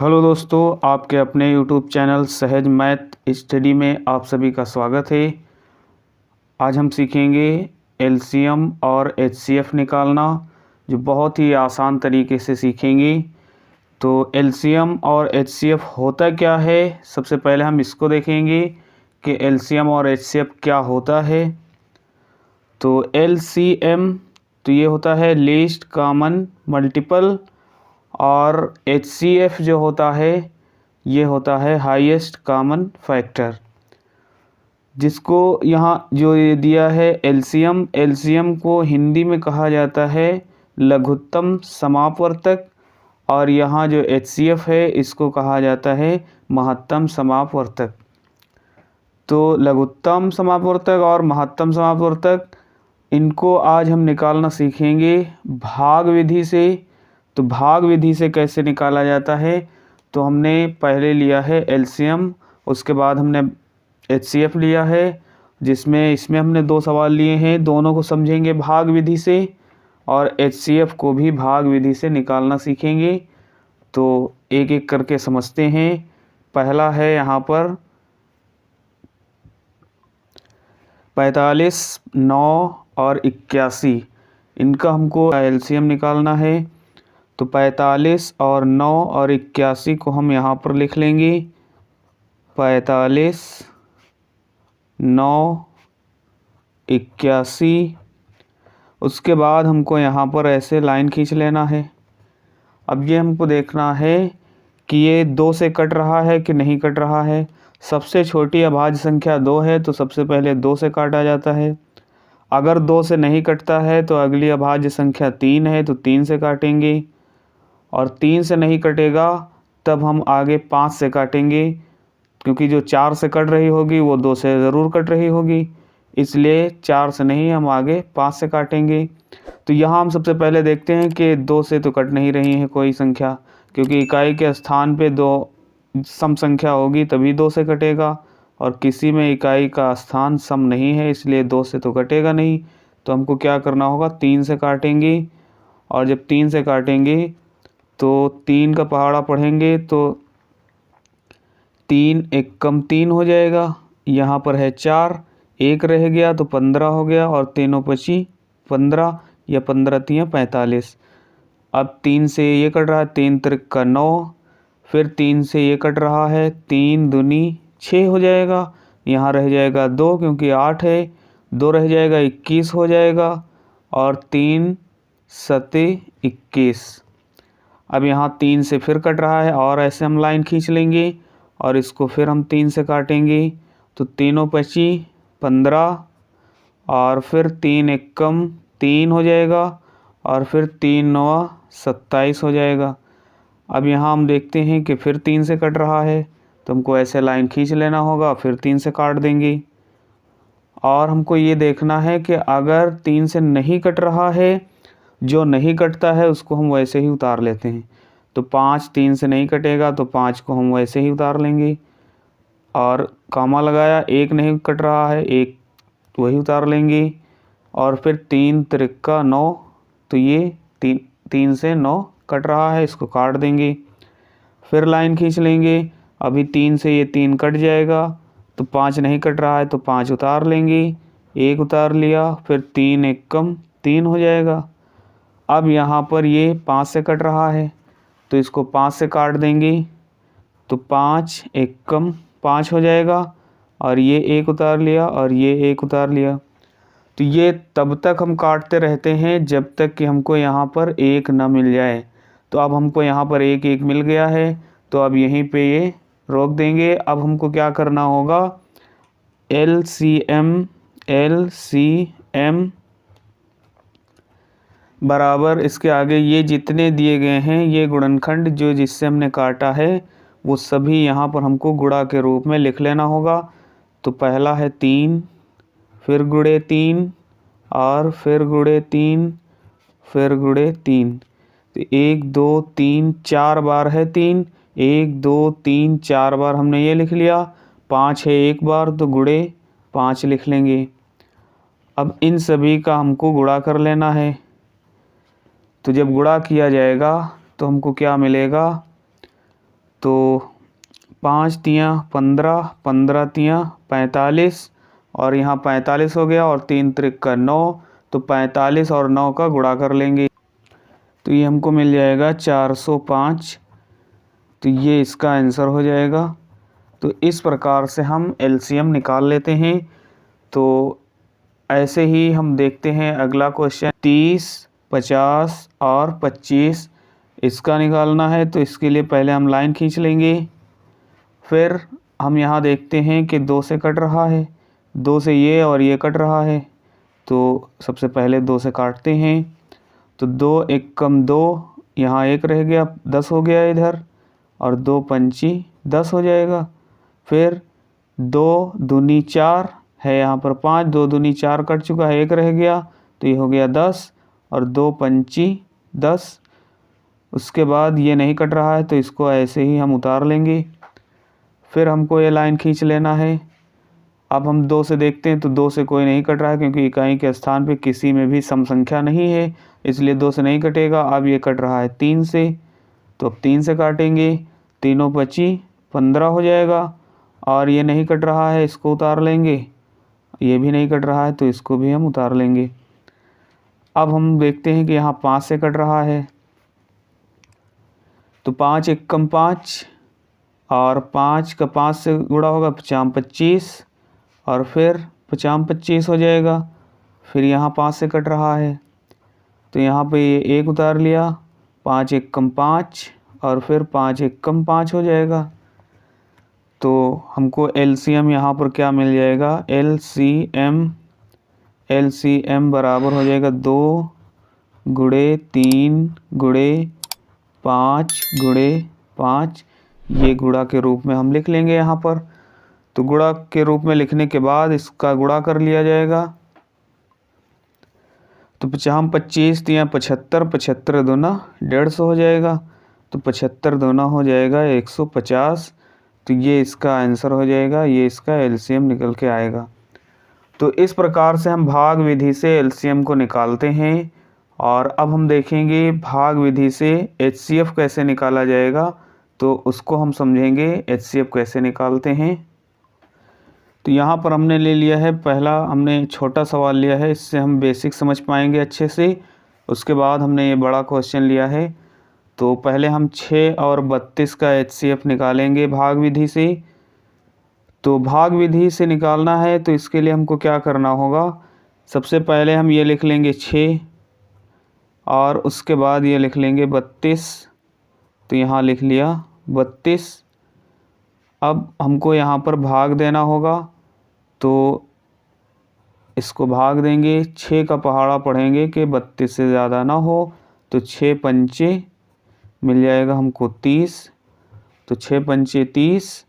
Hello दोस्तों, आपके अपने यूट्यूब चैनल सहज मैथ स्टडी में आप सभी का स्वागत है। आज हम सीखेंगे एलसीएम और एचसीएफ निकालना, जो बहुत ही आसान तरीके से सीखेंगे। तो एलसीएम और एचसीएफ होता क्या है, सबसे पहले हम इसको देखेंगे कि एलसीएम और एचसीएफ क्या होता है। तो एलसीएम तो ये होता है लीस्ट कॉमन मल्टीपल, और एचसीएफ जो होता है ये होता है हाईएस्ट कॉमन फैक्टर। जिसको यहाँ जो ये दिया है एलसीएम को हिंदी में कहा जाता है लघुत्तम समापवर्तक, और यहाँ जो एचसीएफ है इसको कहा जाता है महत्तम समापवर्तक। तो लघुत्तम समापवर्तक और महत्तम समापवर्तक, इनको आज हम निकालना सीखेंगे भाग विधि से। तो भाग विधि से कैसे निकाला जाता है, तो हमने पहले लिया है एलसीएम, उसके बाद हमने एचसीएफ लिया है, इसमें हमने दो सवाल लिए हैं, दोनों को समझेंगे भाग विधि से, और एचसीएफ को भी भाग विधि से निकालना सीखेंगे। तो एक एक करके समझते हैं। पहला है यहाँ पर 45, 9 और 81, इनका हमको एलसीएम निकालना है। तो 45 और 9 और 81 को हम यहाँ पर लिख लेंगे। 45, 9, 81। उसके बाद हमको यहाँ पर ऐसे लाइन खींच लेना है। अब ये हमको देखना है कि ये 2 से कट रहा है कि नहीं कट रहा है। सबसे छोटी अभाज्य संख्या 2 है, तो सबसे पहले 2 से काटा जाता है। अगर 2 से नहीं कटता है तो अगली अभाज्य संख्या 3 है, तो 3 से काटेंगे, और 3 से नहीं कटेगा तब हम आगे 5 से काटेंगे, क्योंकि जो 4 से कट रही होगी वो 2 से ज़रूर कट रही होगी, इसलिए 4 से नहीं, हम आगे 5 से काटेंगे। तो यहाँ हम सबसे पहले देखते हैं कि 2 से तो कट नहीं रही है कोई संख्या, क्योंकि इकाई के स्थान पे 2 सम संख्या होगी तभी 2 से कटेगा, और किसी में इकाई का स्थान सम नहीं है, इसलिए 2 से तो कटेगा नहीं। तो हमको क्या करना होगा, 3 से काटेंगे, और जब 3 से काटेंगे तो 3 का पहाड़ा पढ़ेंगे तो 3 एक कम 3 हो जाएगा। यहाँ पर है 4, 1 रह गया तो 15 हो गया, और तीनों पची 15, या 15 तियाँ 45। अब 3 से ये कट रहा है, 3 त्रिक का 9, फिर 3 से ये कट रहा है, 3 दूनी 6 हो जाएगा। यहाँ रह जाएगा 2, क्योंकि 8 है, 2 रह जाएगा 21 हो जाएगा, और 3 सते 21। अब यहाँ 3 से फिर कट रहा है, और ऐसे हम लाइन खींच लेंगे, और इसको फिर हम 3 से काटेंगे, तो तीनों पची 15, और फिर 3 एक कम 3 हो जाएगा, और फिर 3 नवा 27 हो जाएगा। अब यहाँ हम देखते हैं कि फिर 3 से कट रहा है, तो हमको ऐसे लाइन खींच लेना होगा, फिर 3 से काट देंगे। और हमको ये देखना है कि अगर 3 से नहीं कट रहा है, जो नहीं कटता है उसको हम वैसे ही उतार लेते हैं। तो 5 3 से नहीं कटेगा, तो 5 को हम वैसे ही उतार लेंगे, और कामा लगाया, 1 नहीं कट रहा है, 1 वही उतार लेंगे, और फिर 3 त्रिका 9, तो ये 3 से 9 कट रहा है, इसको काट देंगे। फिर लाइन खींच लेंगे, अभी 3 से ये 3 कट जाएगा, तो 5 नहीं कट रहा है, तो 5 उतार लेंगे, 1 उतार लिया, फिर 3 एक कम 3 हो जाएगा। अब यहाँ पर ये 5 से कट रहा है, तो इसको 5 से काट देंगे, तो 5 एक कम 5 हो जाएगा, और ये 1 उतार लिया, और ये 1 उतार लिया। तो ये तब तक हम काटते रहते हैं जब तक कि हमको यहाँ पर 1 ना मिल जाए। तो अब हमको यहाँ पर 1 1 मिल गया है, तो अब यहीं पे ये रोक देंगे। अब हमको क्या करना होगा, एलसीएम बराबर इसके आगे ये जितने दिए गए हैं, ये गुणनखंड जो जिससे हमने काटा है वो सभी यहाँ पर हमको गुणा के रूप में लिख लेना होगा। तो पहला है 3, फिर गुणे 3, और फिर गुणे 3, फिर गुणे 3। तो 1 2 3 4 बार है 3, 1 2 3 4 बार हमने ये लिख लिया। 5 है 1 बार, तो गुणे 5 लिख लेंगे। अब इन सभी का हमको गुणा कर लेना है। तो जब गुणा किया जाएगा तो हमको क्या मिलेगा, तो 5 तियाँ 15, 15 तियाँ 45 और यहाँ 45 हो गया और 3 त्रिक 9, तो 45 और 9 का गुणा कर लेंगे तो ये हमको मिल जाएगा 405। तो ये इसका आंसर हो जाएगा। तो इस प्रकार से हम एलसीएम निकाल लेते हैं। तो ऐसे ही हम देखते हैं अगला क्वेश्चन 30, 50 और 25 इसका निकालना है। तो इसके लिए पहले हम लाइन खींच लेंगे। फिर हम यहाँ देखते हैं कि 2 से कट रहा है, 2 से ये और ये कट रहा है। तो सबसे पहले 2 से काटते हैं। तो 2 एक कम 2, यहाँ 1 रह गया, 10 हो गया इधर, और 2 पंची 10 हो जाएगा। फिर 2 दूनी 4 है, यहाँ पर 5, 2 दूनी 4 कट चुका है, 1 रह गया, तो ये हो गया 10 और 2 पंची 10। उसके बाद ये नहीं कट रहा है तो इसको ऐसे ही हम उतार लेंगे। फिर हमको ये लाइन खींच लेना है। अब हम 2 से देखते हैं तो 2 से कोई नहीं कट रहा है क्योंकि इकाई के स्थान पे किसी में भी सम संख्या नहीं है, इसलिए 2 से नहीं कटेगा। अब ये कट रहा है 3 से, तो अब 3 से काटेंगे, तीनों 25 15 हो जाएगा। और ये नहीं कट रहा है, इसको उतार लेंगे। ये भी नहीं कट रहा है तो इसको भी हम उतार लेंगे। अब हम देखते हैं कि यहाँ 5 से कट रहा है, तो 5 एक कम 5 और 5 का 5 से गुणा होगा 50 25 और फिर 50 25 हो जाएगा। फिर यहाँ 5 से कट रहा है तो यहाँ पे ये 1 उतार लिया, 5 एक कम 5 और फिर 5 एक कम 5 हो जाएगा। तो हमको एलसीएम यहाँ पर क्या मिल जाएगा, एलसीएम बराबर हो जाएगा 2 गुणे 3 गुणे 5 गुणे 5। ये गुणा के रूप में हम लिख लेंगे यहाँ पर। तो गुणा के रूप में लिखने के बाद इसका गुणा कर लिया जाएगा। तो 50 25 तियाँ 75, 75 दूना 150 हो जाएगा, तो 75 दूना हो जाएगा 150। तो ये इसका आंसर हो जाएगा, ये इसका एलसीएम निकल के आएगा। तो इस प्रकार से हम भाग विधि से एलसीएम को निकालते हैं। और अब हम देखेंगे भाग विधि से एचसीएफ कैसे निकाला जाएगा, तो उसको हम समझेंगे एचसीएफ कैसे निकालते हैं। तो यहाँ पर हमने ले लिया है, पहला हमने छोटा सवाल लिया है, इससे हम बेसिक समझ पाएंगे अच्छे से। उसके बाद हमने ये बड़ा क्वेश्चन लिया है। तो पहले हम 6 और 32 का एचसीएफ निकालेंगे भाग विधि से। तो भाग विधि से निकालना है तो इसके लिए हमको क्या करना होगा, सबसे पहले हम ये लिख लेंगे 6 और उसके बाद ये लिख लेंगे 32। तो यहाँ लिख लिया 32। अब हमको यहाँ पर भाग देना होगा, तो इसको भाग देंगे, 6 का पहाड़ा पढ़ेंगे कि 32 से ज़्यादा ना हो। तो 6 पंचे मिल जाएगा हमको 30, तो 6 पंचे 30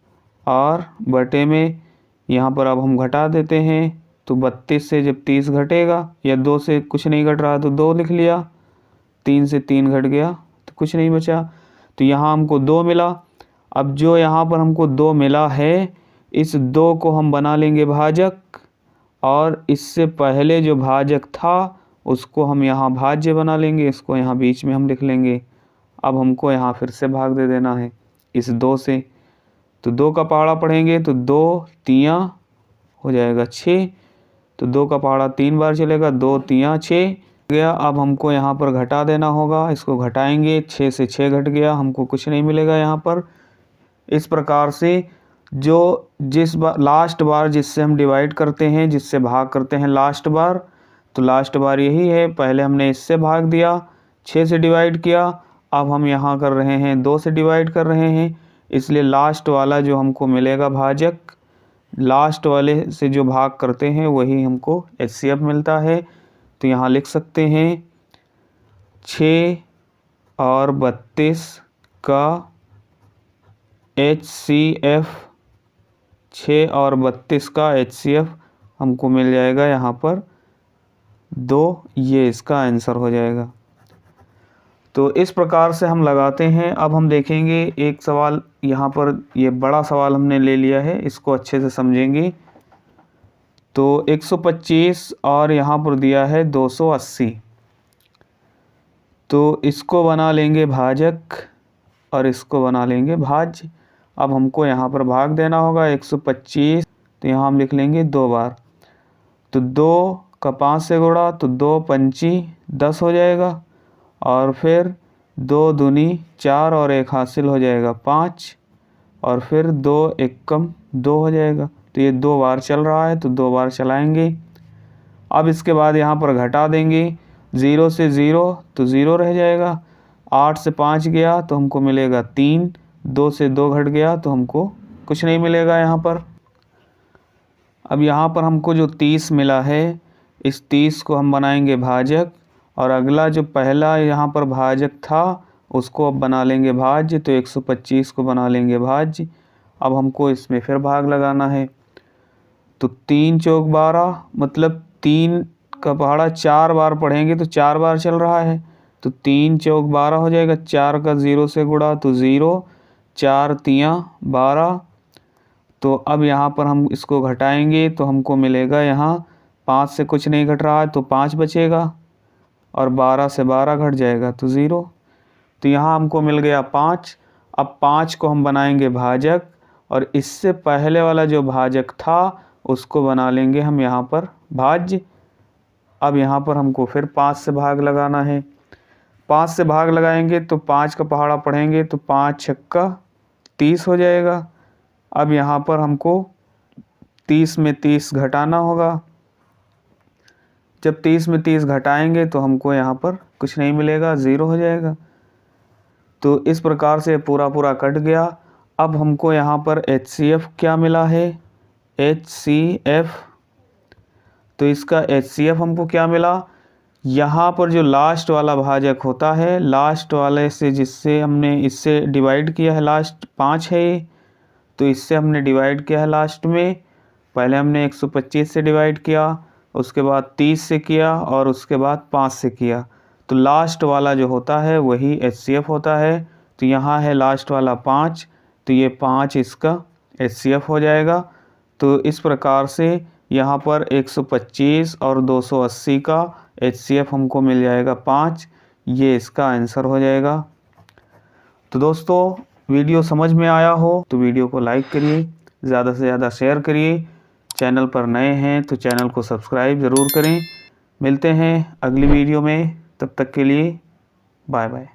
और बटे में यहाँ पर अब हम घटा देते हैं। तो 32 से जब 30 घटेगा, या 2 से कुछ नहीं घट रहा तो 2 लिख लिया, 3 से 3 घट गया तो कुछ नहीं बचा। तो यहाँ हमको 2 मिला। अब जो यहाँ पर हमको 2 मिला है, इस 2 को हम बना लेंगे भाजक, और इससे पहले जो भाजक था उसको हम यहाँ भाज्य बना लेंगे, इसको यहाँ बीच में हम लिख लेंगे। अब हमको यहाँ फिर से भाग दे देना है इस 2 से। तो 2 का पहाड़ा पढ़ेंगे तो 2 तियाँ हो जाएगा 6, तो 2 का पहाड़ा 3 बार चलेगा, 2 तियाँ 6 गया। अब हमको यहाँ पर घटा देना होगा, इसको घटाएंगे, 6 से 6 घट गया, हमको कुछ नहीं मिलेगा यहाँ पर। इस प्रकार से जो जिस बार लास्ट बार जिससे हम डिवाइड करते हैं, जिससे भाग करते हैं लास्ट बार, तो लास्ट बार यही है। पहले हमने इससे भाग दिया, 6 से डिवाइड किया, अब हम यहाँ कर रहे हैं 2 से डिवाइड कर रहे हैं, इसलिए लास्ट वाला जो हमको मिलेगा भाजक, लास्ट वाले से जो भाग करते हैं वही हमको एचसीएफ मिलता है। तो यहाँ लिख सकते हैं 6 और 32 का HCF, 6 और 32 का HCF हमको मिल जाएगा यहाँ पर 2, ये इसका आंसर हो जाएगा। तो इस प्रकार से हम लगाते हैं। अब हम देखेंगे एक सवाल यहाँ पर, ये बड़ा सवाल हमने ले लिया है, इसको अच्छे से समझेंगे। तो 125 और यहाँ पर दिया है 280, तो इसको बना लेंगे भाजक, और इसको बना लेंगे भाज्य। अब हमको यहाँ पर भाग देना होगा 125, तो यहाँ हम लिख लेंगे 2 बार। तो 2 का 5 से गुणा तो 2 पंची 10 हो जाएगा, और फिर 2 दूनी 4 और 1 हासिल हो जाएगा 5, और फिर 2 एकम 2 हो जाएगा। तो ये 2 बार चल रहा है तो 2 बार चलाएंगे। अब इसके बाद यहाँ पर घटा देंगे, 0 से 0 तो 0 रह जाएगा, 8 से 5 गया तो हमको मिलेगा 3, 2 से 2 घट गया तो हमको कुछ नहीं मिलेगा यहाँ पर। अब यहाँ पर हमको जो 30 मिला है, इस 30 को हम बनाएंगे भाजक, और अगला जो पहला यहाँ पर भाजक था उसको अब बना लेंगे भाज्य। तो 125 को बना लेंगे भाज्य। अब हमको इसमें फिर भाग लगाना है। तो 3 चौक 12, मतलब 3 का पहाड़ा 4 बार पढ़ेंगे तो 4 बार चल रहा है, तो 3 चौक 12 हो जाएगा। 4 का 0 से गुणा तो 0, 4 तियाँ 12। तो अब यहाँ पर हम इसको घटाएंगे तो हमको मिलेगा, यहाँ 5 से कुछ नहीं घट रहा है तो 5 बचेगा, और 12 से 12 घट जाएगा तो 0। तो यहाँ हमको मिल गया 5। अब 5 को हम बनाएंगे भाजक, और इससे पहले वाला जो भाजक था उसको बना लेंगे हम यहाँ पर भाज्य। अब यहाँ पर हमको फिर 5 से भाग लगाना है। 5 से भाग लगाएंगे तो 5 का पहाड़ा पढ़ेंगे तो 5 छक्का 30 हो जाएगा। अब यहाँ पर हमको 30 में 30 घटाना होगा। जब 30 में 30 घटाएंगे तो हमको यहाँ पर कुछ नहीं मिलेगा, 0 हो जाएगा। तो इस प्रकार से पूरा कट गया। अब हमको यहाँ पर HCF क्या मिला है, HCF। तो इसका HCF हमको क्या मिला, यहाँ पर जो लास्ट वाला भाजक होता है, लास्ट वाले से जिससे हमने इससे डिवाइड किया है, लास्ट 5 है ये, तो इससे हमने डिवाइड किया है लास्ट में। पहले हमने 125 से डिवाइड किया, उसके बाद 30 से किया, और उसके बाद 5 से किया। तो लास्ट वाला जो होता है वही HCF होता है। तो यहाँ है लास्ट वाला 5, तो ये 5 इसका HCF हो जाएगा। तो इस प्रकार से यहाँ पर 125 और 280 का HCF हमको मिल जाएगा 5। ये इसका आंसर हो जाएगा। तो दोस्तों, वीडियो समझ में आया हो तो वीडियो को लाइक करिए, ज़्यादा से ज़्यादा शेयर करिए। चैनल पर नए हैं तो चैनल को सब्सक्राइब ज़रूर करें। मिलते हैं अगली वीडियो में, तब तक के लिए बाय बाय।